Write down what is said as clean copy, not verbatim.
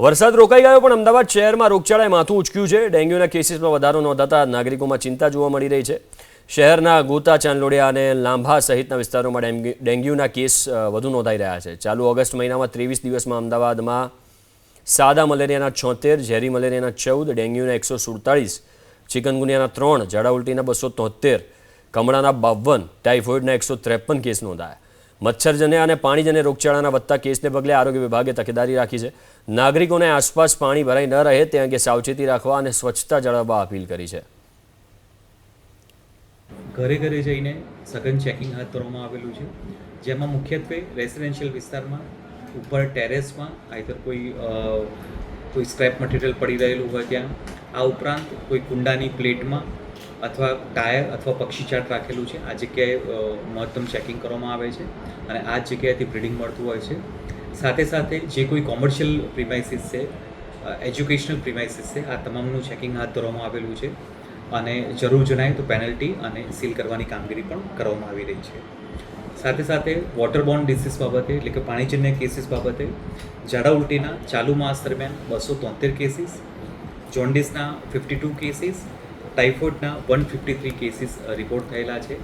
વરસાદ રોકાઈ ગયો પણ અમદાવાદ શહેરમાં રોગચાળાએ માથું ઉચક્યું છે। ડેન્ગ્યુના કેસીસમાં વધારો નોંધાતા નાગરિકોમાં ચિંતા જોવા મળી રહી છે। શહેરના ગોતા, ચાંદલોડિયા અને લાંભા સહિતના વિસ્તારોમાં ડેન્ગ્યુના કેસ વધુ નોંધાઈ રહ્યા છે। ચાલુ ઓગસ્ટ મહિનામાં 23 દિવસમાં અમદાવાદમાં સાદા મલેરિયાના 76, ઝેરી મલેરિયાના 14, ડેન્ગ્યુના 147, ચિકનગુનિયાના 3, ઝાડા ઉલટીના 273, કમળાના 52, ટાઇફોઇડના 153 કેસ નોંધાયા। મચ્છરજન્ય અને પાણીજન્ય રોગચાળાના વધતા કેસને પગલે આરોગ્ય વિભાગે તકેદારી રાખી છે। નાગરિકોને આસપાસ પાણી ભરાઈ ન રહે તે અંગે સાવચેતી રાખવા અને સ્વચ્છતા જાળવવા અપીલ કરી છે। ઘરે ઘરે જઈને સઘન ચેકિંગ હાથ ધરવામાં આવેલું છે, જેમાં મુખ્યત્વે રેસિડેન્શિયલ વિસ્તારમાં ઉપર ટેરેસમાં આઈધર કોઈ સ્ક્રેપ મટીરિયલ પડી રહેલું હોય ત્યાં, આ ઉપરાંત કોઈ કુંડાની પ્લેટમાં અથવા ટાયર અથવા પક્ષીચાટ રાખેલું છે, આ જગ્યાએ મહત્તમ ચેકિંગ કરવામાં આવે છે અને આ જ જગ્યાએથી બ્રીડિંગ મળતું હોય છે। સાથે સાથે જે કોઈ કોમર્શિયલ પ્રિમાઇસીસ છે, એજ્યુકેશનલ પ્રિમાઇસીસ છે, આ તમામનું ચેકિંગ હાથ ધરવામાં આવેલું છે અને જરૂર જણાય તો પેનલ્ટી અને સીલ કરવાની કામગીરી પણ કરવામાં આવી રહી છે। સાથે સાથે વોટરબોર્ન ડિસીઝ બાબતે એટલે કે પાણીજન્ય કેસીસ બાબતે ઝાડા ઉલટીના ચાલુ માસ દરમિયાન 273 કેસીસ, જોન્ડિસના 52 કેસીસ, ટાઇફોઇડના 153 કેસીસ રિપોર્ટ થયેલા છે।